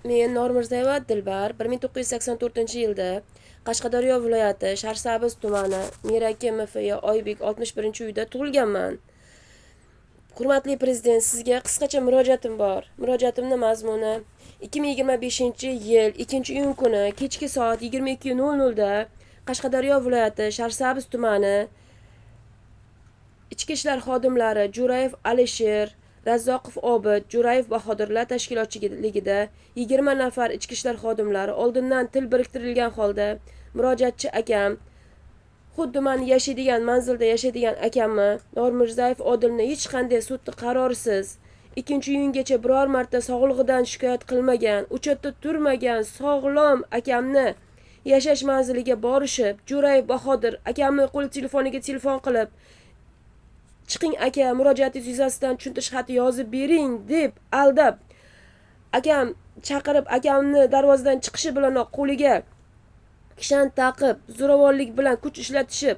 Men Normirzayeva Dilbar 1984-yilda Qashqadaryo viloyati Sharsabz tumani Miraki MFY Oybek 61-uyda tug'ilganman. Hurmatli prezident, sizga qisqacha murojaatim bor. Murojaatimning mazmuni 2025-yil 2-iyun kuni kechki soat 22:00 da Qashqadaryo viloyati Sharsabz tumani Ichki ishlar xodimlari Jo'rayev Alisher, Razzoqov Obid, Jo'rayev Bahodirlar tashkilotchiligida 20 nafar ichki ishlar xodimlari oldindan til biriktirilgan holda murojaatchi akam, xuddi men yashaydigan manzilda yashaydigan akamni Normirzayev Odilni hech qanday sud qarorisiz 2-iyungacha biror marta sog'lig'idan shikoyat qilmagan, uchatda turmagan sog'lom akamni yashash manziliga borishib, Jo'rayev Bahodir akamni qo'l telefoniga telefon qilib, chiqing aka, murojaatingiz yuzasidan tushuntirish xati yozib bering deb aldab, akam chaqirib, akamni darvozadan chiqishi bilanoq qo'liga kishan taqib, zo'ravonlik bilan kuch ishlatishib,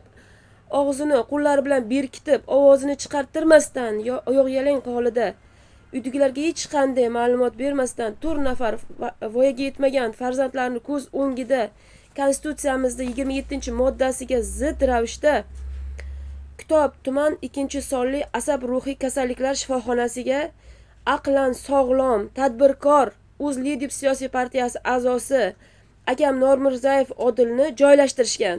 og'zini qo'llari bilan berkitib, ovozini chiqartirmasdan, oyoq yalang holida uydagilarga hech qanday ma'lumot bermasdan 4 nafar voyaga yetmagan farzandlarni ko'z o'ngida Konstitutsiyamizda 27-moddasiga zid ravishda Kitob tuman 2-sonli asab ruhiy kasalliklar shifoxonasiga aqlan sog'lom, tadbirkor, O'zLidep siyosiy partiyasi a'zosi akam Normirzayev Odilni joylashtirishgan.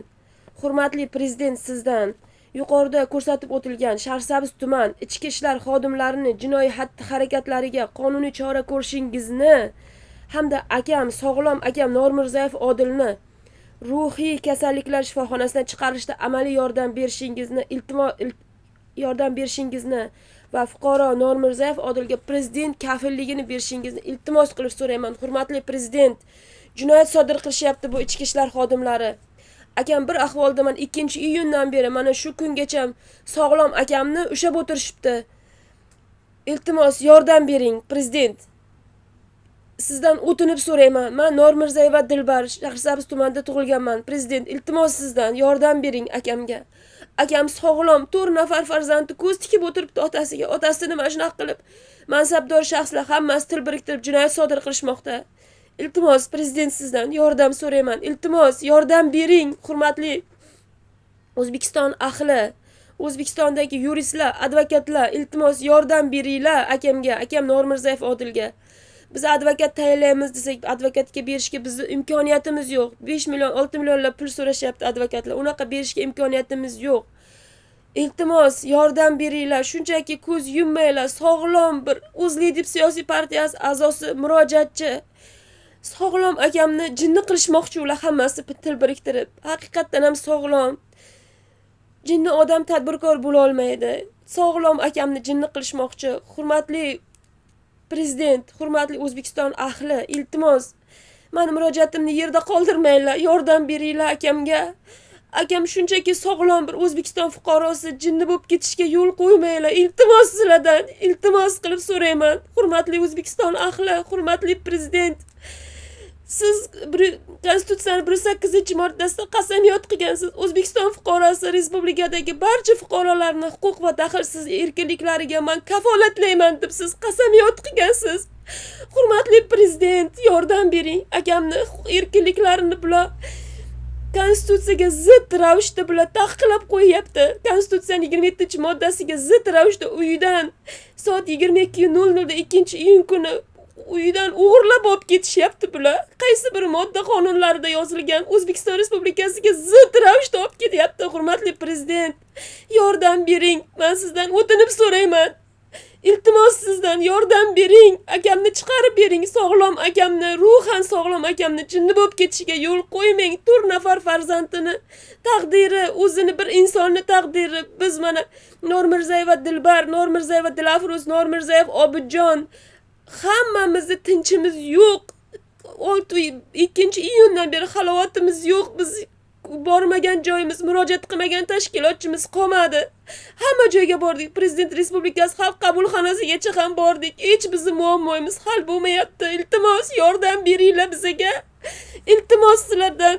Hurmatli prezident, sizdan yuqorida ko'rsatib o'tilgan Sharsabz tuman ichki ishlar xodimlarini jinoiy xatti-harakatlariga qonuniy chora ko'rishingizni hamda akam sog'lom akam Normirzayev Odilni ruhiy kasalliklar shifoxonasidan chiqarishda amaliy yordam berishingizni va fuqaro Normirzayev Odilga prezident kafilligini berishingizni iltimos qilib so'rayman. Hurmatli prezident, jinoyat sodir qilishyapti bu ichki ishlar xodimlari. Akam bir ahvolda men 2-iyundan beri mana shu kungacha sog'lom akamni ushlab o'tirishibdi. Iltimos yordam bering prezident. Sizdan o'tinib so'rayman. Men Normirzayeva Dilbar Sharsabz tumanida tug'ilganman. Prezident, iltimos sizdan yordam bering akamga. Akam sog'lom, 4 nafar farzandi ko'z tikib o'tiribdi otasiga. Otasini mana shunaqa qilib mansabdor shaxslar hammasi til biriktirib jinoyat sodir qilishmoqda. Iltimos prezident, sizdan yordam so'rayman. Iltimos yordam bering, hurmatli O'zbekiston ahli, O'zbekistondagi yuristlar, advokatlar, iltimos yordam beringlar akamga, akam Normirzayev Odilga. Biz advokat tayinlaymiz desak, advokatga berishga bizning imkoniyatimiz yo'q. 5 million, 6 millionlab pul so'rashyapti advokatlar. Unaqa berishga imkoniyatimiz yo'q. Iltimos yordam beringlar, shunchaki ko'z yummanglar. Sog'lom bir O'zLidep siyosiy partiyasi a'zosi murojaatchi sog'lom akamni jinni qilishmoqchi ular hammasi til biriktirib. Haqiqatdan ham sog'lom. Jinni odam tadbirkor bo'la olmaydi. Sog'lom akamni jinni qilishmoqchi. Hurmatli prezident, hurmatli O'zbekiston ahli, iltimos meni murojaatimni yerda qoldirmanglar, yordam beringlar akamga. Akam shunchaki sog'lom bir O'zbekiston fuqarosi, jinni bo'lib ketishga yo'l qo'ymanglar. Iltimos sizlardan, iltimos qilib so'rayman. Hurmatli O'zbekiston ahli, hurmatli prezident. Siz Konstitutsiyaning 108-moddasida qasamyod qilgansiz. O'zbekiston fuqarosi respublikadagi barcha fuqarolarning huquq va daxlsiz erkinliklariga men kafolatlayman deb siz qasamyod qilgansiz. Hurmatli prezident, yordam bering. Akamni erkinliklarini bular Konstitutsiyaga zid ravishda bular taqiqlab qo'yyapti. Konstitutsiyaning 27-moddasiga zid ravishda uyidan soat 22:00 da 2-iyun kuni uyidan o'g'irlab olib ketishyapti bular. Qaysi bir modda qonunlarida yozilgan O'zbekiston Respublikasiga zid ravishda olib ketyapti. Hurmatli prezident, yordam bering. Men sizdan o'tinib so'rayman. Iltimos sizdan yordam bering. Akamni chiqarib bering. Sog'lom akamni, ruhan sog'lom akamni jinni bo'lib ketishiga yo'l qo'ymang. 4 nafar farzandini taqdiri, o'zini bir insonni taqdiri. Biz mana Normirzayeva Dilbar, Normirzayeva Dilafruz, Normirzayev Obidjon hammamizni tinchimiz yo'q. 2-iyundan beri halovatimiz yo'q. Biz bormagan joyimiz, murojaat qilmagan tashkilotchimiz qolmadi. Hamma joyga bordik. Prezident Respublikasi xalq qabulxonasigacha ham bordik. Hech bizning muammoimiz hal bo'lmayapti. Iltimos yordam beringlar bizga. Iltimos sizlardan.